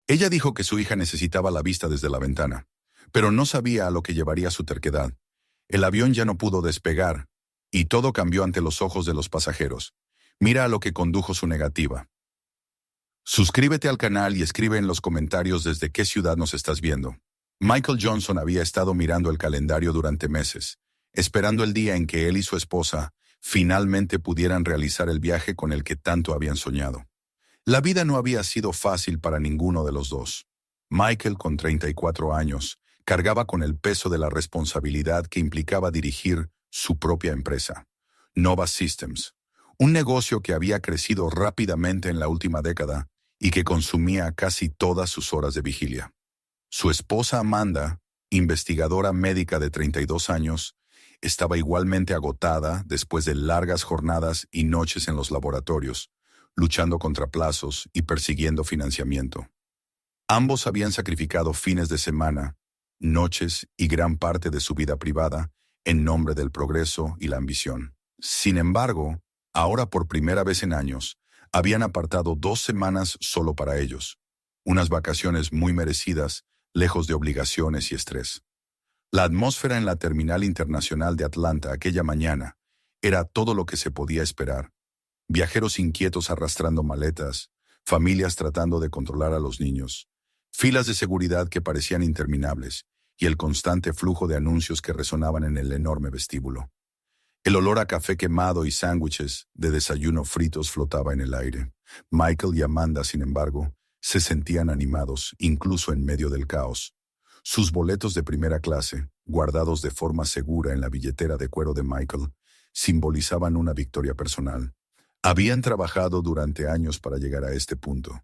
Ella dijo que su hija necesitaba la vista desde la ventana, pero no sabía a lo que llevaría su terquedad. El avión ya no pudo despegar, y todo cambió ante los ojos de los pasajeros. Mira a lo que condujo su negativa. Suscríbete al canal y escribe en los comentarios desde qué ciudad nos estás viendo. Michael Johnson había estado mirando el calendario durante meses, esperando el día en que él y su esposa finalmente pudieran realizar el viaje con el que tanto habían soñado. La vida no había sido fácil para ninguno de los dos. Michael, con 34 años, cargaba con el peso de la responsabilidad que implicaba dirigir su propia empresa, Nova Systems, un negocio que había crecido rápidamente en la última década y que consumía casi todas sus horas de vigilia. Su esposa Amanda, investigadora médica de 32 años, estaba igualmente agotada después de largas jornadas y noches en los laboratorios, luchando contra plazos y persiguiendo financiamiento. Ambos habían sacrificado fines de semana, noches y gran parte de su vida privada en nombre del progreso y la ambición. Sin embargo, ahora por primera vez en años, habían apartado 2 semanas solo para ellos, unas vacaciones muy merecidas, lejos de obligaciones y estrés. La atmósfera en la terminal internacional de Atlanta aquella mañana era todo lo que se podía esperar. Viajeros inquietos arrastrando maletas, familias tratando de controlar a los niños, filas de seguridad que parecían interminables y el constante flujo de anuncios que resonaban en el enorme vestíbulo. El olor a café quemado y sándwiches de desayuno fritos flotaba en el aire. Michael y Amanda, sin embargo, se sentían animados, incluso en medio del caos. Sus boletos de primera clase, guardados de forma segura en la billetera de cuero de Michael, simbolizaban una victoria personal. Habían trabajado durante años para llegar a este punto.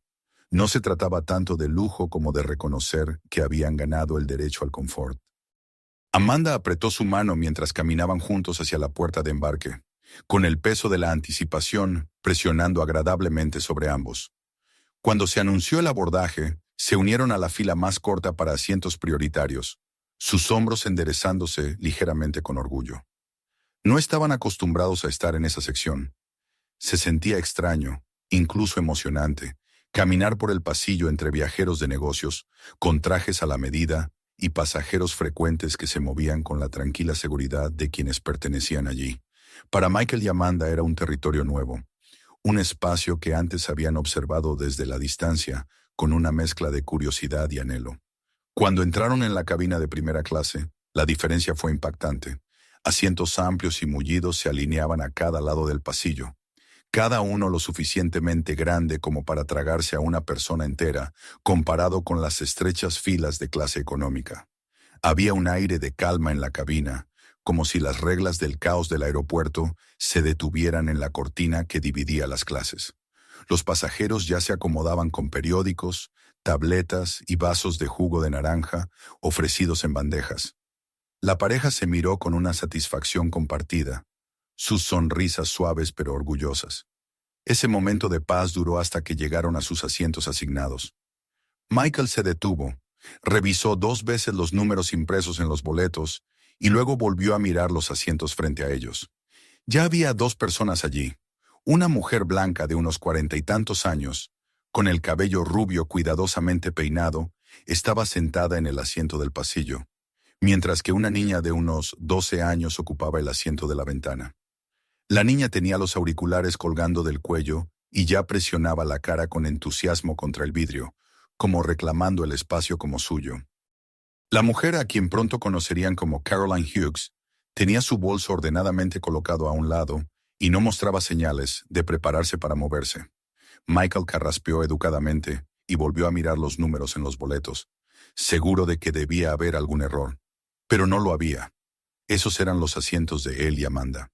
No se trataba tanto de lujo como de reconocer que habían ganado el derecho al confort. Amanda apretó su mano mientras caminaban juntos hacia la puerta de embarque, con el peso de la anticipación presionando agradablemente sobre ambos. Cuando se anunció el abordaje, se unieron a la fila más corta para asientos prioritarios, sus hombros enderezándose ligeramente con orgullo. No estaban acostumbrados a estar en esa sección. Se sentía extraño, incluso emocionante, caminar por el pasillo entre viajeros de negocios, con trajes a la medida y pasajeros frecuentes que se movían con la tranquila seguridad de quienes pertenecían allí. Para Michael y Amanda era un territorio nuevo, un espacio que antes habían observado desde la distancia, con una mezcla de curiosidad y anhelo. Cuando entraron en la cabina de primera clase, la diferencia fue impactante. Asientos amplios y mullidos se alineaban a cada lado del pasillo, cada uno lo suficientemente grande como para tragarse a una persona entera, comparado con las estrechas filas de clase económica. Había un aire de calma en la cabina, como si las reglas del caos del aeropuerto se detuvieran en la cortina que dividía las clases. Los pasajeros ya se acomodaban con periódicos, tabletas y vasos de jugo de naranja ofrecidos en bandejas. La pareja se miró con una satisfacción compartida, sus sonrisas suaves pero orgullosas. Ese momento de paz duró hasta que llegaron a sus asientos asignados. Michael se detuvo, revisó 2 veces los números impresos en los boletos y luego volvió a mirar los asientos frente a ellos. Ya había 2 personas allí, una mujer blanca de unos 40 y tantos años, con el cabello rubio cuidadosamente peinado, estaba sentada en el asiento del pasillo, mientras que una niña de unos 12 años ocupaba el asiento de la ventana. La niña tenía los auriculares colgando del cuello y ya presionaba la cara con entusiasmo contra el vidrio, como reclamando el espacio como suyo. La mujer, a quien pronto conocerían como Caroline Hughes, tenía su bolso ordenadamente colocado a un lado y no mostraba señales de prepararse para moverse. Michael carraspeó educadamente y volvió a mirar los números en los boletos, seguro de que debía haber algún error. Pero no lo había. Esos eran los asientos de él y Amanda.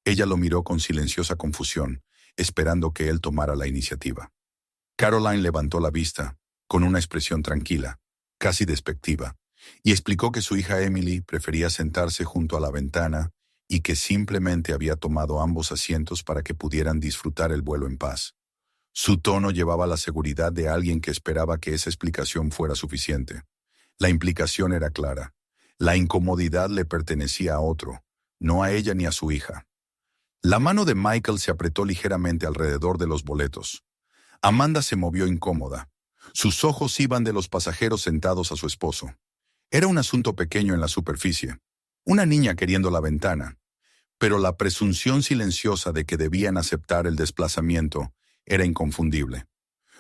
Ella lo miró con silenciosa confusión, esperando que él tomara la iniciativa. Caroline levantó la vista, con una expresión tranquila, casi despectiva, y explicó que su hija Emily prefería sentarse junto a la ventana y que simplemente había tomado ambos asientos para que pudieran disfrutar el vuelo en paz. Su tono llevaba la seguridad de alguien que esperaba que esa explicación fuera suficiente. La implicación era clara. La incomodidad le pertenecía a otro, no a ella ni a su hija. La mano de Michael se apretó ligeramente alrededor de los boletos. Amanda se movió incómoda. Sus ojos iban de los pasajeros sentados a su esposo. Era un asunto pequeño en la superficie. Una niña queriendo la ventana. Pero la presunción silenciosa de que debían aceptar el desplazamiento era inconfundible.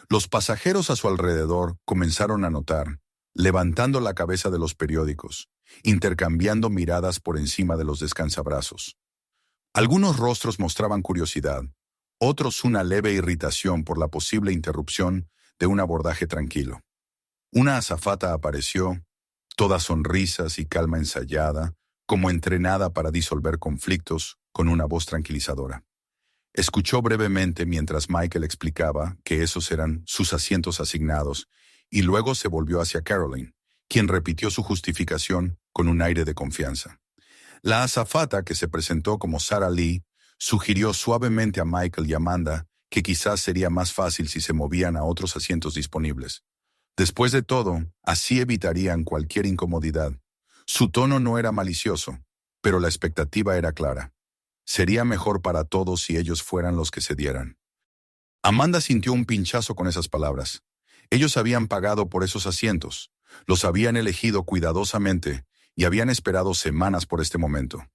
Los pasajeros a su alrededor comenzaron a notar, levantando la cabeza de los periódicos, intercambiando miradas por encima de los descansabrazos. Algunos rostros mostraban curiosidad, otros una leve irritación por la posible interrupción de un abordaje tranquilo. Una azafata apareció, toda sonrisas y calma ensayada, como entrenada para disolver conflictos, con una voz tranquilizadora. Escuchó brevemente mientras Michael explicaba que esos eran sus asientos asignados, y luego se volvió hacia Caroline, quien repitió su justificación con un aire de confianza. La azafata, que se presentó como Sarah Lee, sugirió suavemente a Michael y Amanda que quizás sería más fácil si se movían a otros asientos disponibles. Después de todo, así evitarían cualquier incomodidad. Su tono no era malicioso, pero la expectativa era clara. Sería mejor para todos si ellos fueran los que cedieran. Amanda sintió un pinchazo con esas palabras. Ellos habían pagado por esos asientos, los habían elegido cuidadosamente y habían esperado semanas por este momento.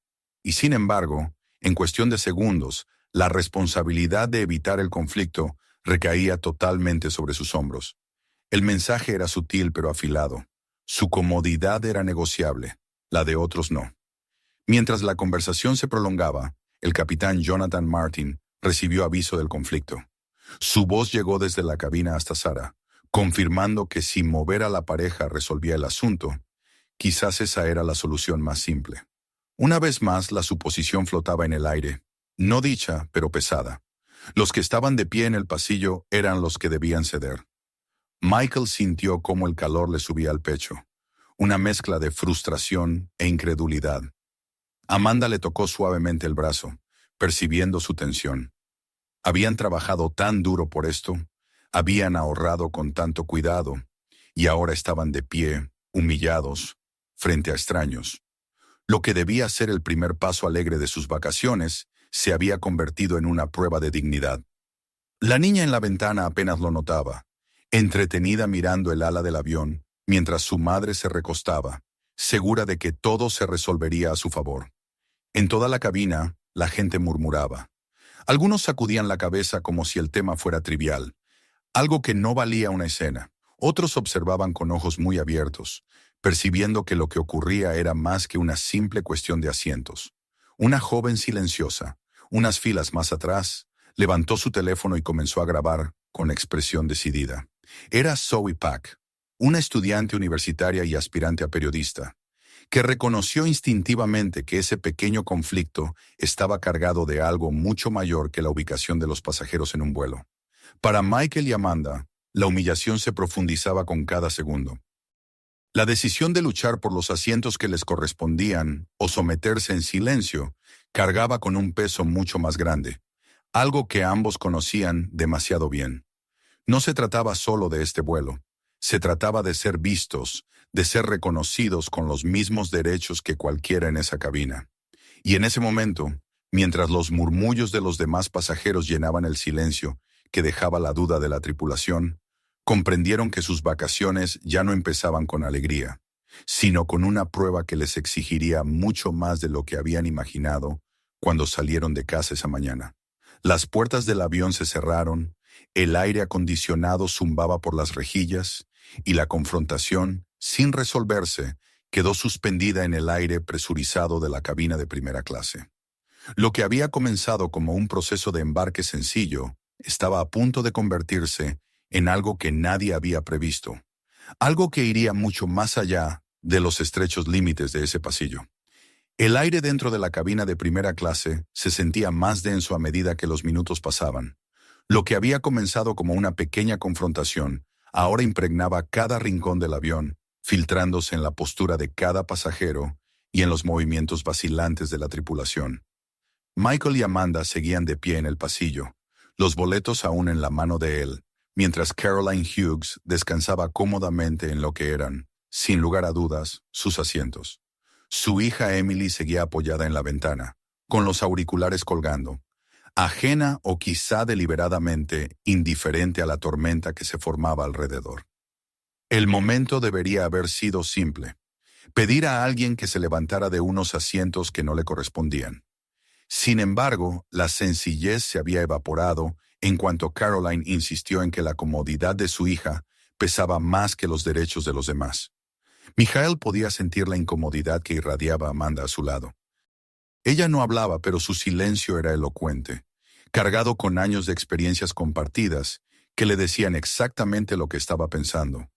Y sin embargo, en cuestión de segundos, la responsabilidad de evitar el conflicto recaía totalmente sobre sus hombros. El mensaje era sutil pero afilado. Su comodidad era negociable, la de otros no. Mientras la conversación se prolongaba, el capitán Jonathan Martin recibió aviso del conflicto. Su voz llegó desde la cabina hasta Sarah, confirmando que si mover a la pareja resolvía el asunto, quizás esa era la solución más simple. Una vez más, la suposición flotaba en el aire, no dicha, pero pesada. Los que estaban de pie en el pasillo eran los que debían ceder. Michael sintió cómo el calor le subía al pecho, una mezcla de frustración e incredulidad. Amanda le tocó suavemente el brazo, percibiendo su tensión. Habían trabajado tan duro por esto, habían ahorrado con tanto cuidado, y ahora estaban de pie, humillados, frente a extraños. Lo que debía ser el primer paso alegre de sus vacaciones se había convertido en una prueba de dignidad. La niña en la ventana apenas lo notaba, entretenida mirando el ala del avión, mientras su madre se recostaba, segura de que todo se resolvería a su favor. En toda la cabina, la gente murmuraba. Algunos sacudían la cabeza como si el tema fuera trivial, algo que no valía una escena. Otros observaban con ojos muy abiertos, percibiendo que lo que ocurría era más que una simple cuestión de asientos. Una joven silenciosa, unas filas más atrás, levantó su teléfono y comenzó a grabar con expresión decidida. Era Zoe Pack, una estudiante universitaria y aspirante a periodista, que reconoció instintivamente que ese pequeño conflicto estaba cargado de algo mucho mayor que la ubicación de los pasajeros en un vuelo. Para Michael y Amanda, la humillación se profundizaba con cada segundo. La decisión de luchar por los asientos que les correspondían o someterse en silencio cargaba con un peso mucho más grande, algo que ambos conocían demasiado bien. No se trataba solo de este vuelo, se trataba de ser vistos, de ser reconocidos con los mismos derechos que cualquiera en esa cabina. Y en ese momento, mientras los murmullos de los demás pasajeros llenaban el silencio que dejaba la duda de la tripulación, comprendieron que sus vacaciones ya no empezaban con alegría, sino con una prueba que les exigiría mucho más de lo que habían imaginado cuando salieron de casa esa mañana. Las puertas del avión se cerraron, el aire acondicionado zumbaba por las rejillas y la confrontación, sin resolverse, quedó suspendida en el aire presurizado de la cabina de primera clase. Lo que había comenzado como un proceso de embarque sencillo estaba a punto de convertirse en algo que nadie había previsto, algo que iría mucho más allá de los estrechos límites de ese pasillo. El aire dentro de la cabina de primera clase se sentía más denso a medida que los minutos pasaban. Lo que había comenzado como una pequeña confrontación, ahora impregnaba cada rincón del avión, filtrándose en la postura de cada pasajero y en los movimientos vacilantes de la tripulación. Michael y Amanda seguían de pie en el pasillo, los boletos aún en la mano de él, mientras Caroline Hughes descansaba cómodamente en lo que eran, sin lugar a dudas, sus asientos. Su hija Emily seguía apoyada en la ventana, con los auriculares colgando, ajena o quizá deliberadamente indiferente a la tormenta que se formaba alrededor. El momento debería haber sido simple: pedir a alguien que se levantara de unos asientos que no le correspondían. Sin embargo, la sencillez se había evaporado en cuanto Caroline insistió en que la comodidad de su hija pesaba más que los derechos de los demás. Mijael podía sentir la incomodidad que irradiaba Amanda a su lado. Ella no hablaba, pero su silencio era elocuente, cargado con años de experiencias compartidas que le decían exactamente lo que estaba pensando.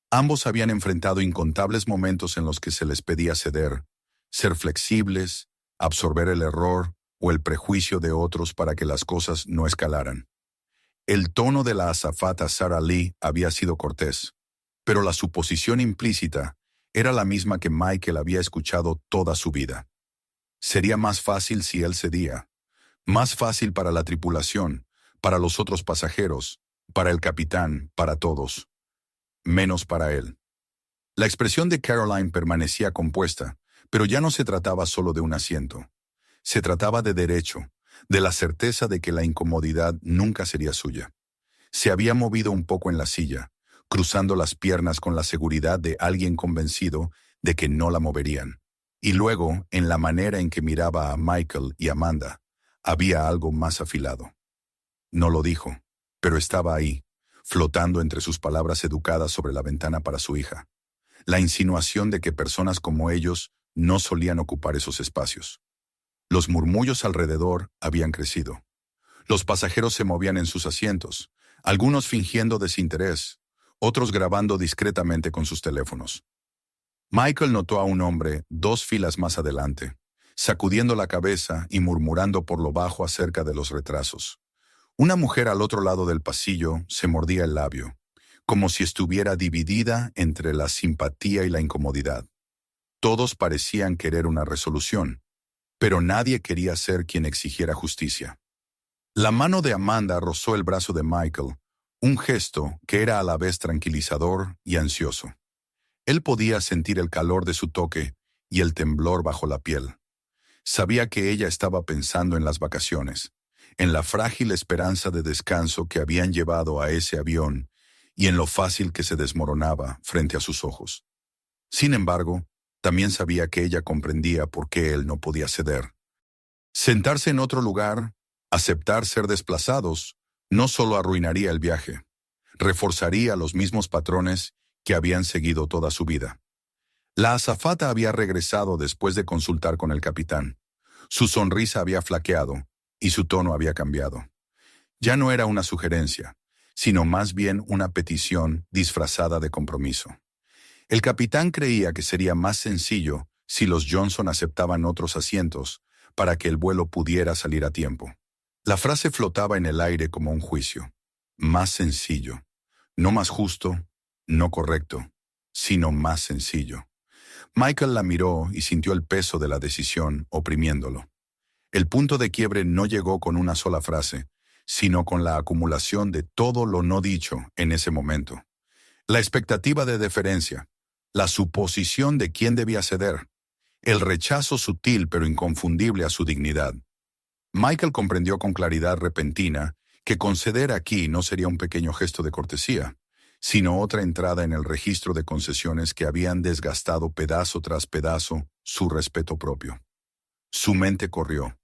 Ambos habían enfrentado incontables momentos en los que se les pedía ceder, ser flexibles, absorber el error o el prejuicio de otros para que las cosas no escalaran. El tono de la azafata Sarah Lee había sido cortés, pero la suposición implícita era la misma que Michael había escuchado toda su vida. Sería más fácil si él cedía, más fácil para la tripulación, para los otros pasajeros, para el capitán, para todos, menos para él. La expresión de Caroline permanecía compuesta, pero ya no se trataba solo de un asiento. Se trataba de derecho, de la certeza de que la incomodidad nunca sería suya. Se había movido un poco en la silla, cruzando las piernas con la seguridad de alguien convencido de que no la moverían. Y luego, en la manera en que miraba a Michael y Amanda, había algo más afilado. No lo dijo, pero estaba ahí, flotando entre sus palabras educadas sobre la ventana para su hija. La insinuación de que personas como ellos no solían ocupar esos espacios. Los murmullos alrededor habían crecido. Los pasajeros se movían en sus asientos, algunos fingiendo desinterés, otros grabando discretamente con sus teléfonos. Michael notó a un hombre 2 filas más adelante, sacudiendo la cabeza y murmurando por lo bajo acerca de los retrasos. Una mujer al otro lado del pasillo se mordía el labio, como si estuviera dividida entre la simpatía y la incomodidad. Todos parecían querer una resolución, pero nadie quería ser quien exigiera justicia. La mano de Amanda rozó el brazo de Michael, un gesto que era a la vez tranquilizador y ansioso. Él podía sentir el calor de su toque y el temblor bajo la piel. Sabía que ella estaba pensando en las vacaciones, en la frágil esperanza de descanso que habían llevado a ese avión y en lo fácil que se desmoronaba frente a sus ojos. Sin embargo, también sabía que ella comprendía por qué él no podía ceder. Sentarse en otro lugar, aceptar ser desplazados, no solo arruinaría el viaje, reforzaría los mismos patrones que habían seguido toda su vida. La azafata había regresado después de consultar con el capitán. Su sonrisa había flaqueado y su tono había cambiado. Ya no era una sugerencia, sino más bien una petición disfrazada de compromiso. El capitán creía que sería más sencillo si los Johnson aceptaban otros asientos para que el vuelo pudiera salir a tiempo. La frase flotaba en el aire como un juicio. Más sencillo. No más justo, no correcto, sino más sencillo. Michael la miró y sintió el peso de la decisión oprimiéndolo. El punto de quiebre no llegó con una sola frase, sino con la acumulación de todo lo no dicho en ese momento. La expectativa de deferencia, la suposición de quién debía ceder, el rechazo sutil pero inconfundible a su dignidad. Michael comprendió con claridad repentina que conceder aquí no sería un pequeño gesto de cortesía, sino otra entrada en el registro de concesiones que habían desgastado pedazo tras pedazo su respeto propio. Su mente corrió.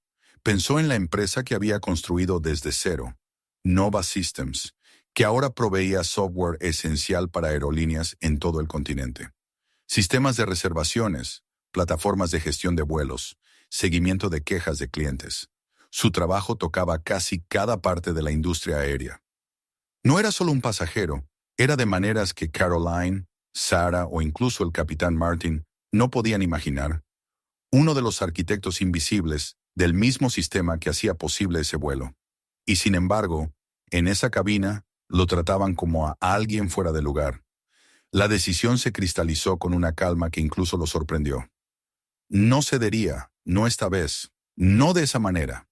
Pensó en la empresa que había construido desde cero, Nova Systems, que ahora proveía software esencial para aerolíneas en todo el continente. Sistemas de reservaciones, plataformas de gestión de vuelos, seguimiento de quejas de clientes. Su trabajo tocaba casi cada parte de la industria aérea. No era solo un pasajero, era de maneras que Caroline, Sarah o incluso el capitán Martin no podían imaginar. Uno de los arquitectos invisibles del mismo sistema que hacía posible ese vuelo. Y sin embargo, en esa cabina lo trataban como a alguien fuera de lugar. La decisión se cristalizó con una calma que incluso lo sorprendió. No cedería, no esta vez, no de esa manera.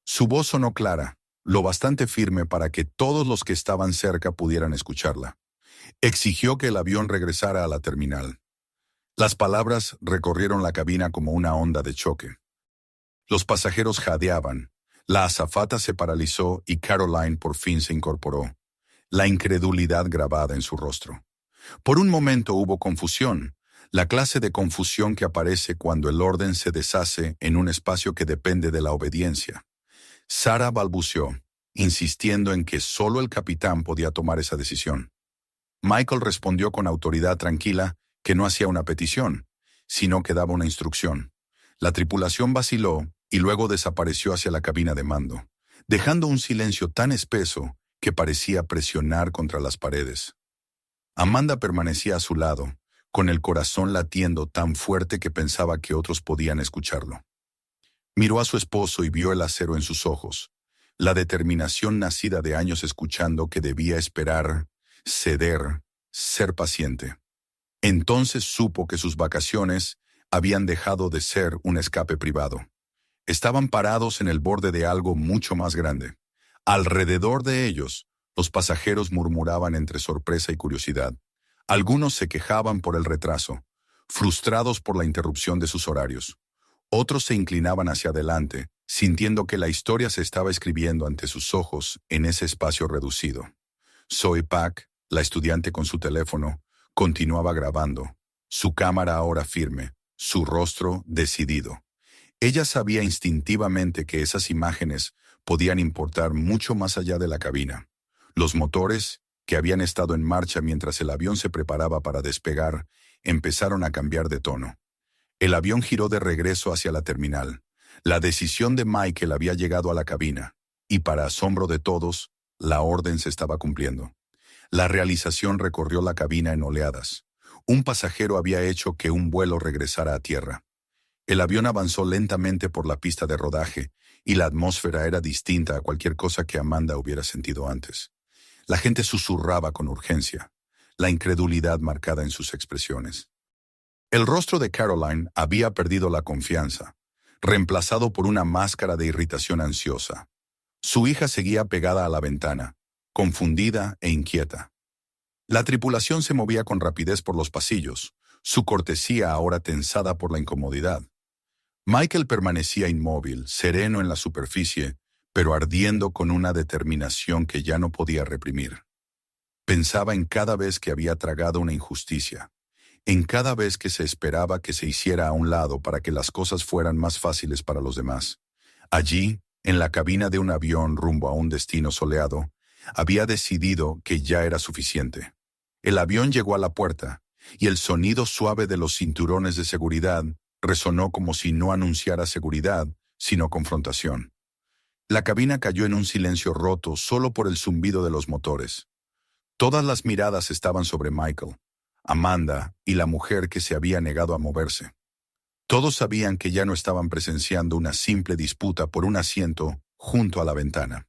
Su voz sonó clara, lo bastante firme para que todos los que estaban cerca pudieran escucharla. Exigió que el avión regresara a la terminal. Las palabras recorrieron la cabina como una onda de choque. Los pasajeros jadeaban, La azafata se paralizó y Caroline por fin se incorporó, la incredulidad grabada en su rostro. Por un momento hubo confusión, la clase de confusión que aparece cuando el orden se deshace en un espacio que depende de la obediencia. Sarah balbuceó, insistiendo en que solo el capitán podía tomar esa decisión. Michael respondió con autoridad tranquila que no hacía una petición, sino que daba una instrucción. La tripulación vaciló y luego desapareció hacia la cabina de mando, dejando un silencio tan espeso que parecía presionar contra las paredes. Amanda permanecía a su lado, con el corazón latiendo tan fuerte que pensaba que otros podían escucharlo. Miró a su esposo y vio el acero en sus ojos, la determinación nacida de años escuchando que debía esperar, ceder, ser paciente. Entonces supo que sus vacaciones habían dejado de ser un escape privado. Estaban parados en el borde de algo mucho más grande. Alrededor de ellos, los pasajeros murmuraban entre sorpresa y curiosidad. Algunos se quejaban por el retraso, frustrados por la interrupción de sus horarios. Otros se inclinaban hacia adelante, sintiendo que la historia se estaba escribiendo ante sus ojos en ese espacio reducido. Zoe Pack, la estudiante con su teléfono, continuaba grabando, su cámara ahora firme, su rostro decidido. Ella sabía instintivamente que esas imágenes podían importar mucho más allá de la cabina. Los motores, que habían estado en marcha mientras el avión se preparaba para despegar, empezaron a cambiar de tono. El avión giró de regreso hacia la terminal. La decisión de Michael había llegado a la cabina, y para asombro de todos, la orden se estaba cumpliendo. La realización recorrió la cabina en oleadas. Un pasajero había hecho que un vuelo regresara a tierra. El avión avanzó lentamente por la pista de rodaje, y la atmósfera era distinta a cualquier cosa que Amanda hubiera sentido antes. La gente susurraba con urgencia, la incredulidad marcada en sus expresiones. El rostro de Caroline había perdido la confianza, reemplazado por una máscara de irritación ansiosa. Su hija seguía pegada a la ventana, confundida e inquieta. La tripulación se movía con rapidez por los pasillos, su cortesía ahora tensada por la incomodidad. Michael permanecía inmóvil, sereno en la superficie, pero ardiendo con una determinación que ya no podía reprimir. Pensaba en cada vez que había tragado una injusticia, en cada vez que se esperaba que se hiciera a un lado para que las cosas fueran más fáciles para los demás. Allí, en la cabina de un avión rumbo a un destino soleado, había decidido que ya era suficiente. El avión llegó a la puerta, y el sonido suave de los cinturones de seguridad resonó como si no anunciara seguridad, sino confrontación. La cabina cayó en un silencio roto solo por el zumbido de los motores. Todas las miradas estaban sobre Michael, Amanda y la mujer que se había negado a moverse. Todos sabían que ya no estaban presenciando una simple disputa por un asiento junto a la ventana.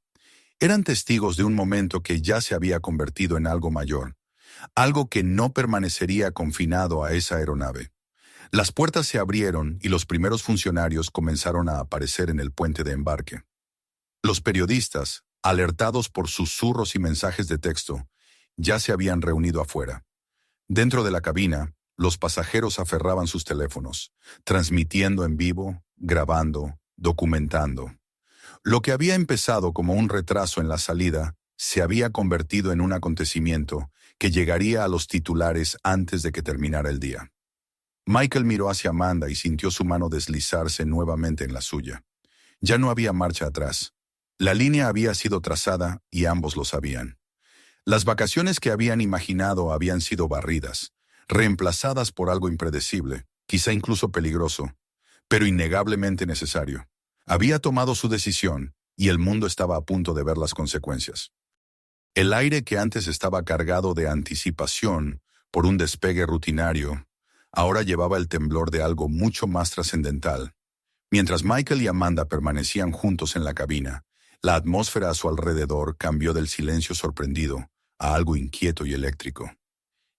Eran testigos de un momento que ya se había convertido en algo mayor, algo que no permanecería confinado a esa aeronave. Las puertas se abrieron y los primeros funcionarios comenzaron a aparecer en el puente de embarque. Los periodistas, alertados por susurros y mensajes de texto, ya se habían reunido afuera. Dentro de la cabina, los pasajeros aferraban sus teléfonos, transmitiendo en vivo, grabando, documentando. Lo que había empezado como un retraso en la salida se había convertido en un acontecimiento que llegaría a los titulares antes de que terminara el día. Michael miró hacia Amanda y sintió su mano deslizarse nuevamente en la suya. Ya no había marcha atrás. La línea había sido trazada y ambos lo sabían. Las vacaciones que habían imaginado habían sido barridas, reemplazadas por algo impredecible, quizá incluso peligroso, pero innegablemente necesario. Había tomado su decisión y el mundo estaba a punto de ver las consecuencias. El aire que antes estaba cargado de anticipación por un despegue rutinario, ahora llevaba el temblor de algo mucho más trascendental. Mientras Michael y Amanda permanecían juntos en la cabina, la atmósfera a su alrededor cambió del silencio sorprendido a algo inquieto y eléctrico.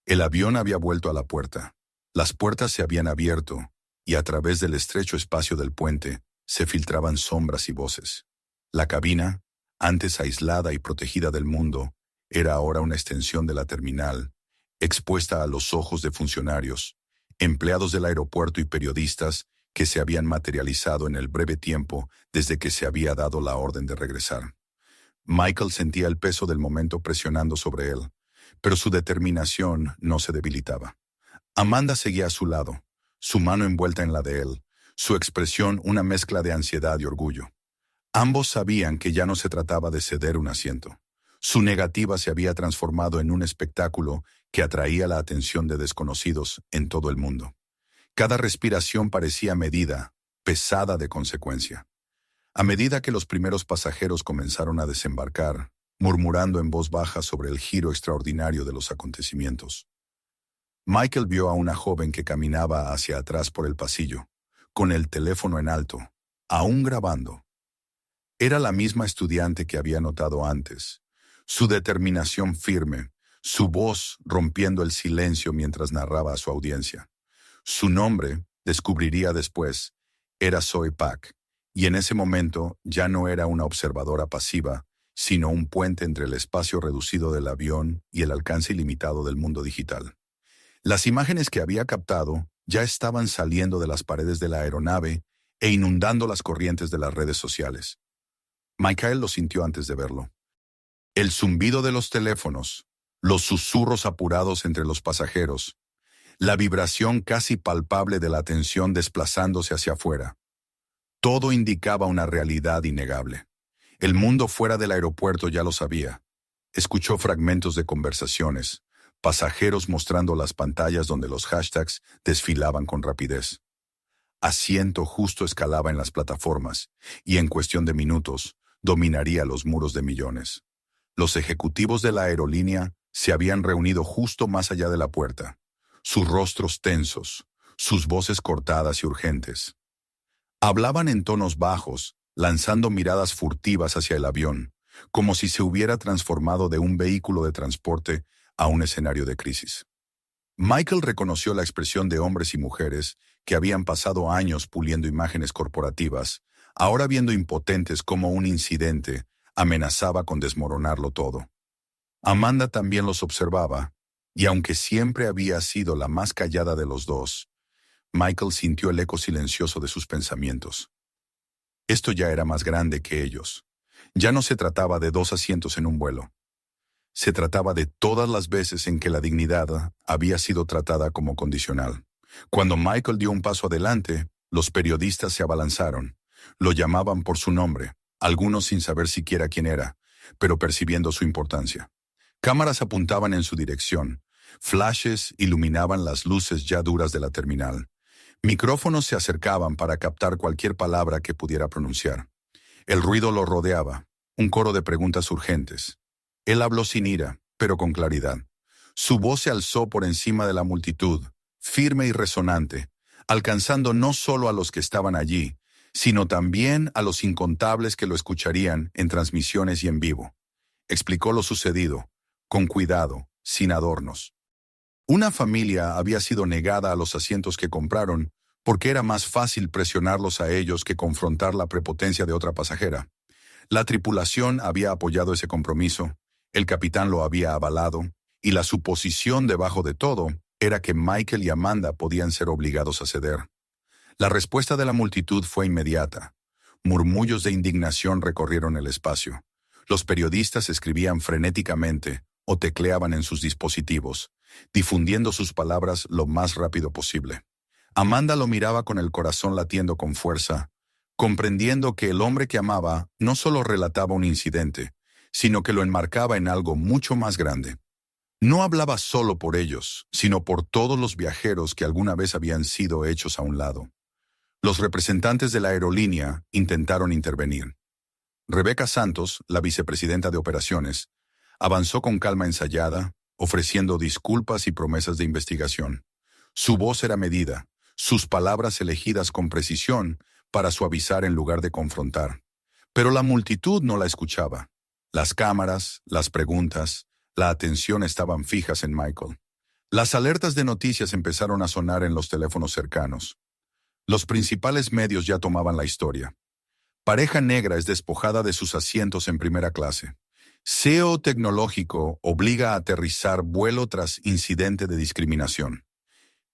El avión había vuelto a la puerta. Las puertas se habían abierto y a través del estrecho espacio del puente se filtraban sombras y voces. La cabina, antes aislada y protegida del mundo, era ahora una extensión de la terminal, expuesta a los ojos de funcionarios, empleados del aeropuerto y periodistas que se habían materializado en el breve tiempo desde que se había dado la orden de regresar. Michael sentía el peso del momento presionando sobre él, pero su determinación no se debilitaba. Amanda seguía a su lado, su mano envuelta en la de él, su expresión una mezcla de ansiedad y orgullo. Ambos sabían que ya no se trataba de ceder un asiento. Su negativa se había transformado en un espectáculo que atraía la atención de desconocidos en todo el mundo. Cada respiración parecía medida, pesada de consecuencia. A medida que los primeros pasajeros comenzaron a desembarcar, murmurando en voz baja sobre el giro extraordinario de los acontecimientos, Michael vio a una joven que caminaba hacia atrás por el pasillo, con el teléfono en alto, aún grabando. Era la misma estudiante que había notado antes. Su determinación firme, su voz rompiendo el silencio mientras narraba a su audiencia. Su nombre, descubriría después, era Zoe Pak, y en ese momento ya no era una observadora pasiva, sino un puente entre el espacio reducido del avión y el alcance ilimitado del mundo digital. Las imágenes que había captado ya estaban saliendo de las paredes de la aeronave e inundando las corrientes de las redes sociales. Michael lo sintió antes de verlo. El zumbido de los teléfonos, los susurros apurados entre los pasajeros, la vibración casi palpable de la tensión desplazándose hacia afuera. Todo indicaba una realidad innegable. El mundo fuera del aeropuerto ya lo sabía. Escuchó fragmentos de conversaciones, pasajeros mostrando las pantallas donde los hashtags desfilaban con rapidez. Asiento justo escalaba en las plataformas, y en cuestión de minutos, dominaría los muros de millones. Los ejecutivos de la aerolínea se habían reunido justo más allá de la puerta, sus rostros tensos, sus voces cortadas y urgentes. Hablaban en tonos bajos, lanzando miradas furtivas hacia el avión, como si se hubiera transformado de un vehículo de transporte a un escenario de crisis. Michael reconoció la expresión de hombres y mujeres que habían pasado años puliendo imágenes corporativas, ahora viendo impotentes cómo un incidente amenazaba con desmoronarlo todo. Amanda también los observaba, y aunque siempre había sido la más callada de los dos, Michael sintió el eco silencioso de sus pensamientos. Esto ya era más grande que ellos. Ya no se trataba de 2 asientos en un vuelo. Se trataba de todas las veces en que la dignidad había sido tratada como condicional. Cuando Michael dio un paso adelante, los periodistas se abalanzaron. Lo llamaban por su nombre, algunos sin saber siquiera quién era, pero percibiendo su importancia. Cámaras apuntaban en su dirección. Flashes iluminaban las luces ya duras de la terminal. Micrófonos se acercaban para captar cualquier palabra que pudiera pronunciar. El ruido lo rodeaba, un coro de preguntas urgentes. Él habló sin ira, pero con claridad. Su voz se alzó por encima de la multitud, firme y resonante, alcanzando no solo a los que estaban allí, sino también a los incontables que lo escucharían en transmisiones y en vivo. Explicó lo sucedido, con cuidado, sin adornos. Una familia había sido negada a los asientos que compraron porque era más fácil presionarlos a ellos que confrontar la prepotencia de otra pasajera. La tripulación había apoyado ese compromiso, el capitán lo había avalado, y la suposición debajo de todo era que Michael y Amanda podían ser obligados a ceder. La respuesta de la multitud fue inmediata. Murmullos de indignación recorrieron el espacio. Los periodistas escribían frenéticamente o tecleaban en sus dispositivos, difundiendo sus palabras lo más rápido posible. Amanda lo miraba con el corazón latiendo con fuerza, comprendiendo que el hombre que amaba no solo relataba un incidente, sino que lo enmarcaba en algo mucho más grande. No hablaba solo por ellos, sino por todos los viajeros que alguna vez habían sido hechos a un lado. Los representantes de la aerolínea intentaron intervenir. Rebecca Santos, la vicepresidenta de operaciones, avanzó con calma ensayada, ofreciendo disculpas y promesas de investigación. Su voz era medida, sus palabras elegidas con precisión para suavizar en lugar de confrontar. Pero la multitud no la escuchaba. Las cámaras, las preguntas, la atención estaban fijas en Michael. Las alertas de noticias empezaron a sonar en los teléfonos cercanos. Los principales medios ya tomaban la historia. Pareja negra es despojada de sus asientos en primera clase. CEO tecnológico obliga a aterrizar vuelo tras incidente de discriminación.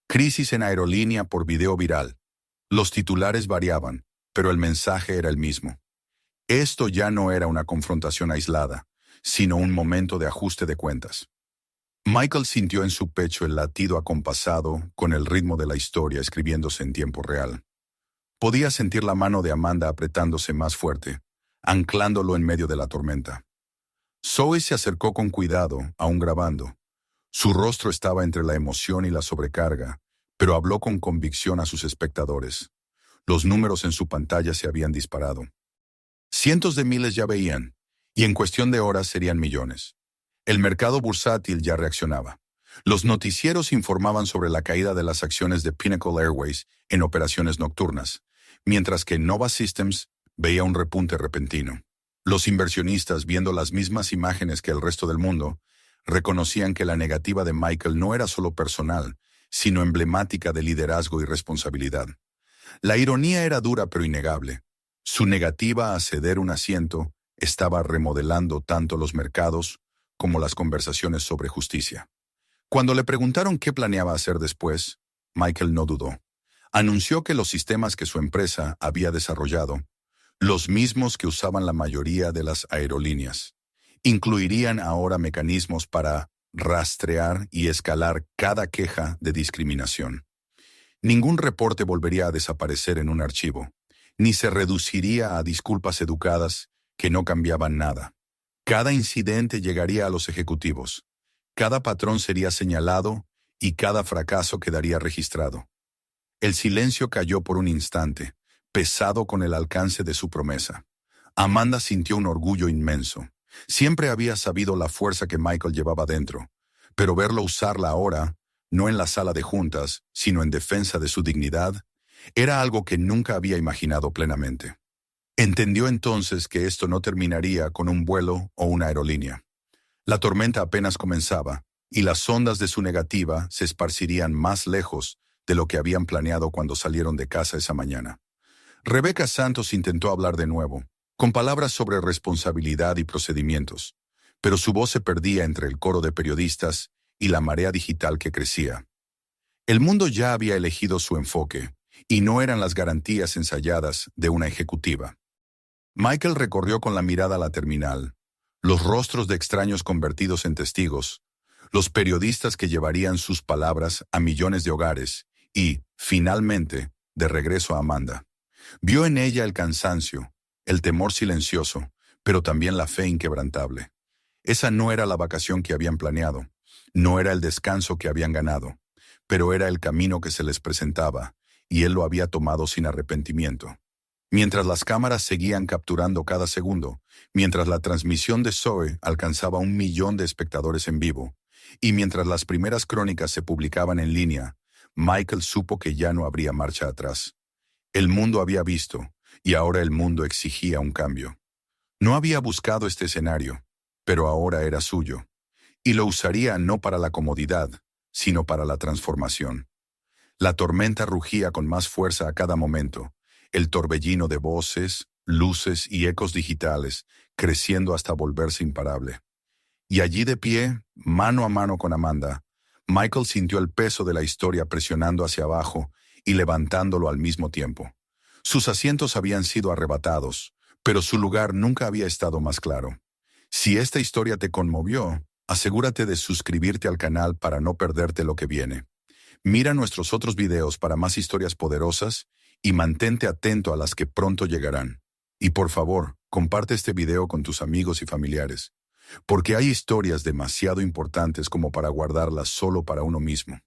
Crisis en aerolínea por video viral. Los titulares variaban, pero el mensaje era el mismo. Esto ya no era una confrontación aislada, sino un momento de ajuste de cuentas. Michael sintió en su pecho el latido acompasado con el ritmo de la historia escribiéndose en tiempo real. Podía sentir la mano de Amanda apretándose más fuerte, anclándolo en medio de la tormenta. Zoe se acercó con cuidado, aún grabando. Su rostro estaba entre la emoción y la sobrecarga, pero habló con convicción a sus espectadores. Los números en su pantalla se habían disparado. Cientos de miles ya veían, y en cuestión de horas serían millones. El mercado bursátil ya reaccionaba. Los noticieros informaban sobre la caída de las acciones de Pinnacle Airways en operaciones nocturnas, mientras que Nova Systems veía un repunte repentino. Los inversionistas, viendo las mismas imágenes que el resto del mundo, reconocían que la negativa de Michael no era solo personal, sino emblemática de liderazgo y responsabilidad. La ironía era dura pero innegable. Su negativa a ceder un asiento estaba remodelando tanto los mercados como las conversaciones sobre justicia. Cuando le preguntaron qué planeaba hacer después, Michael no dudó. Anunció que los sistemas que su empresa había desarrollado, los mismos que usaban la mayoría de las aerolíneas, incluirían ahora mecanismos para rastrear y escalar cada queja de discriminación. Ningún reporte volvería a desaparecer en un archivo, ni se reduciría a disculpas educadas que no cambiaban nada. Cada incidente llegaría a los ejecutivos, cada patrón sería señalado y cada fracaso quedaría registrado. El silencio cayó por un instante, pesado con el alcance de su promesa. Amanda sintió un orgullo inmenso. Siempre había sabido la fuerza que Michael llevaba dentro, pero verlo usarla ahora, no en la sala de juntas, sino en defensa de su dignidad, era algo que nunca había imaginado plenamente. Entendió entonces que esto no terminaría con un vuelo o una aerolínea. La tormenta apenas comenzaba, y las ondas de su negativa se esparcirían más lejos de lo que habían planeado cuando salieron de casa esa mañana. Rebecca Santos intentó hablar de nuevo, con palabras sobre responsabilidad y procedimientos, pero su voz se perdía entre el coro de periodistas y la marea digital que crecía. El mundo ya había elegido su enfoque, y no eran las garantías ensayadas de una ejecutiva. Michael recorrió con la mirada la terminal, los rostros de extraños convertidos en testigos, los periodistas que llevarían sus palabras a millones de hogares y, finalmente, de regreso a Amanda. Vio en ella el cansancio, el temor silencioso, pero también la fe inquebrantable. Esa no era la vacación que habían planeado, no era el descanso que habían ganado, pero era el camino que se les presentaba, y él lo había tomado sin arrepentimiento. Mientras las cámaras seguían capturando cada segundo, mientras la transmisión de Zoe alcanzaba 1 millón de espectadores en vivo, y mientras las primeras crónicas se publicaban en línea, Michael supo que ya no habría marcha atrás. El mundo había visto, y ahora el mundo exigía un cambio. No había buscado este escenario, pero ahora era suyo, y lo usaría no para la comodidad, sino para la transformación. La tormenta rugía con más fuerza a cada momento, el torbellino de voces, luces y ecos digitales, creciendo hasta volverse imparable. Y allí de pie, mano a mano con Amanda, Michael sintió el peso de la historia presionando hacia abajo y levantándolo al mismo tiempo. Sus asientos habían sido arrebatados, pero su lugar nunca había estado más claro. Si esta historia te conmovió, asegúrate de suscribirte al canal para no perderte lo que viene. Mira nuestros otros videos para más historias poderosas y mantente atento a las que pronto llegarán. Y por favor, comparte este video con tus amigos y familiares, porque hay historias demasiado importantes como para guardarlas solo para uno mismo.